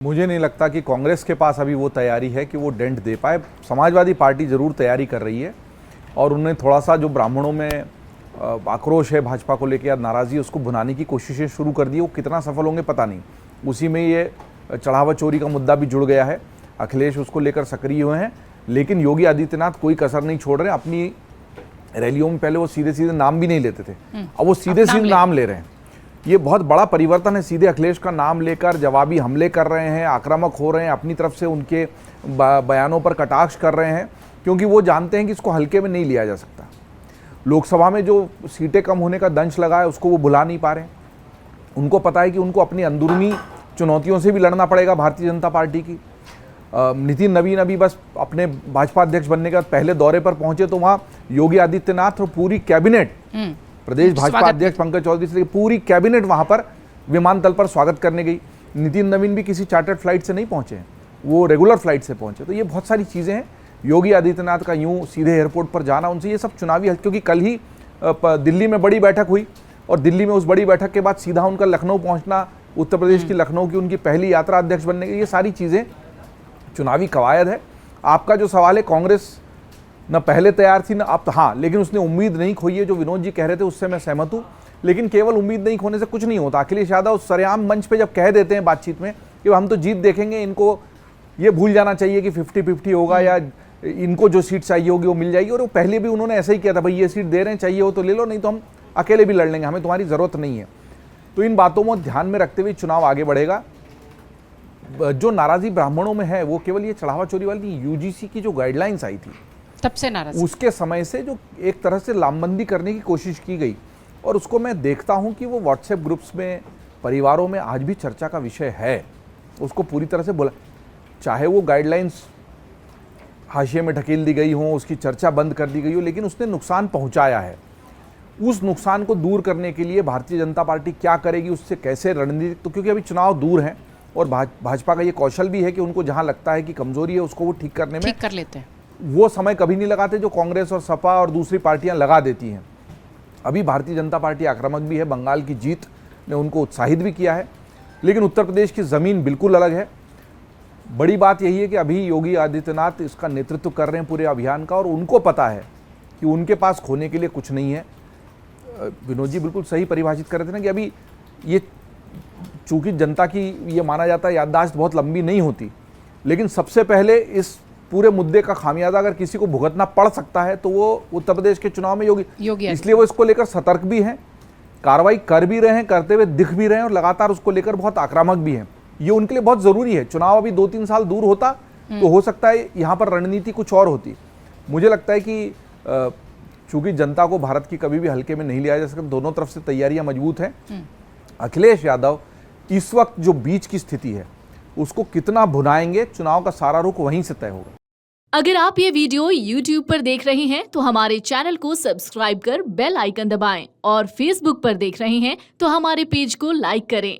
मुझे नहीं लगता कि कांग्रेस के पास अभी वो तैयारी है कि वो डेंट दे पाए। समाजवादी पार्टी ज़रूर तैयारी कर रही है और उन्हें थोड़ा सा जो ब्राह्मणों में आक्रोश है भाजपा को लेकर या नाराज़गी, उसको भुनाने की कोशिशें शुरू कर दी। वो कितना सफल होंगे पता नहीं। उसी में ये चढ़ावा चोरी का मुद्दा भी जुड़ गया है। अखिलेश उसको लेकर सक्रिय हुए हैं, लेकिन योगी आदित्यनाथ कोई कसर नहीं छोड़ रहे। अपनी रैलियों में पहले वो सीधे सीधे नाम भी नहीं लेते थे, अब वो सीधे सीधे नाम ले रहे हैं। ये बहुत बड़ा परिवर्तन है। सीधे अखिलेश का नाम लेकर जवाबी हमले कर रहे हैं, आक्रामक हो रहे हैं, अपनी तरफ से उनके बयानों पर कटाक्ष कर रहे हैं, क्योंकि वो जानते हैं कि इसको हल्के में नहीं लिया जा सकता। लोकसभा में जो सीटें कम होने का दंश लगा है उसको वो भुला नहीं पा रहे। उनको पता है कि उनको अपनी अंदरूनी चुनौतियों से भी लड़ना पड़ेगा भारतीय जनता पार्टी की। नितिन नवीन अभी बस अपने भाजपा अध्यक्ष बनने के बाद पहले दौरे पर पहुंचे तो वहाँ योगी आदित्यनाथ और पूरी कैबिनेट, प्रदेश भाजपा अध्यक्ष पंकज चौधरी से पूरी कैबिनेट वहां पर विमानतल पर स्वागत करने गई। नितिन नवीन भी किसी चार्टर्ड फ्लाइट से नहीं पहुंचे, वो रेगुलर फ्लाइट से पहुंचे। तो ये बहुत सारी चीज़ें हैं। योगी आदित्यनाथ का यूं सीधे एयरपोर्ट पर जाना, उनसे ये सब चुनावी, क्योंकि कल ही दिल्ली में बड़ी बैठक हुई और दिल्ली में उस बड़ी बैठक के बाद सीधा उनका लखनऊ पहुँचना, उत्तर प्रदेश की लखनऊ की उनकी पहली यात्रा अध्यक्ष बनने की, ये सारी चीज़ें चुनावी कवायद है। आपका जो सवाल है, कांग्रेस न पहले तैयार थी न अब, हाँ, लेकिन उसने उम्मीद नहीं खोई है। जो विनोद जी कह रहे थे उससे मैं सहमत हूँ, लेकिन केवल उम्मीद नहीं खोने से कुछ नहीं होता। अखिलेश यादव सरेआम मंच पे जब कह देते हैं बातचीत में कि हम तो जीत देखेंगे, इनको ये भूल जाना चाहिए कि 50-50 होगा या इनको जो सीट चाहिए होगी वो मिल जाएगी। और वो पहले भी उन्होंने ऐसा ही किया था, भाई ये सीट दे रहे हैं, चाहिए हो तो ले लो, नहीं तो हम अकेले भी लड़ लेंगे, हमें तुम्हारी ज़रूरत नहीं है। तो इन बातों को ध्यान में रखते हुए चुनाव आगे बढ़ेगा। जो नाराज़गी ब्राह्मणों में है वो केवल ये चढ़ावा चोरी वाली यूजीसी की जो गाइडलाइंस आई थी तब से नाराज़गी, उसके समय से जो एक तरह से लामबंदी करने की कोशिश की गई, और उसको मैं देखता हूं कि वो व्हाट्सएप ग्रुप्स में, परिवारों में आज भी चर्चा का विषय है। उसको पूरी तरह से बोला, चाहे वो गाइडलाइंस हाशिए में ढकेल दी गई हो, उसकी चर्चा बंद कर दी गई हो, लेकिन उसने नुकसान पहुंचाया है। उस नुकसान को दूर करने के लिए भारतीय जनता पार्टी क्या करेगी, उससे कैसे रणनीति, तो क्योंकि अभी चुनाव दूर हैं और भाजपा का ये कौशल भी है कि उनको जहां लगता है कि कमजोरी है उसको वो ठीक करने में कर लेते हैं। वो समय कभी नहीं लगाते जो कांग्रेस और सपा और दूसरी पार्टियां लगा देती हैं। अभी भारतीय जनता पार्टी आक्रामक भी है, बंगाल की जीत ने उनको उत्साहित भी किया है, लेकिन उत्तर प्रदेश की ज़मीन बिल्कुल अलग है। बड़ी बात यही है कि अभी योगी आदित्यनाथ इसका नेतृत्व कर रहे हैं पूरे अभियान का, और उनको पता है कि उनके पास खोने के लिए कुछ नहीं है। विनोद जी बिल्कुल सही परिभाषित कर रहे थे ना कि अभी ये, चूंकि जनता की ये माना जाता है याददाश्त बहुत लंबी नहीं होती, लेकिन सबसे पहले इस पूरे मुद्दे का खामियाजा अगर किसी को भुगतना पड़ सकता है तो वो उत्तर प्रदेश के चुनाव में योगी। इसलिए वो इसको लेकर सतर्क भी हैं, कार्रवाई कर भी रहे हैं, करते हुए दिख भी रहे हैं, और लगातार उसको लेकर बहुत आक्रामक भी हैं। ये उनके लिए बहुत ज़रूरी है। चुनाव अभी 2-3 साल दूर होता तो हो सकता है यहाँ पर रणनीति कुछ और होती। मुझे लगता है कि चूंकि जनता को भारत की कभी भी हल्के में नहीं लिया जा सकता, दोनों तरफ से तैयारियां मजबूत हैं। अखिलेश यादव इस वक्त जो बीच की स्थिति है उसको कितना भुनाएंगे, चुनाव का सारा रुख वहीं से तय होगा। अगर आप ये वीडियो YouTube पर देख रहे हैं तो हमारे चैनल को सब्सक्राइब कर बेल आइकन दबाएं, और Facebook पर देख रहे हैं तो हमारे पेज को लाइक करें।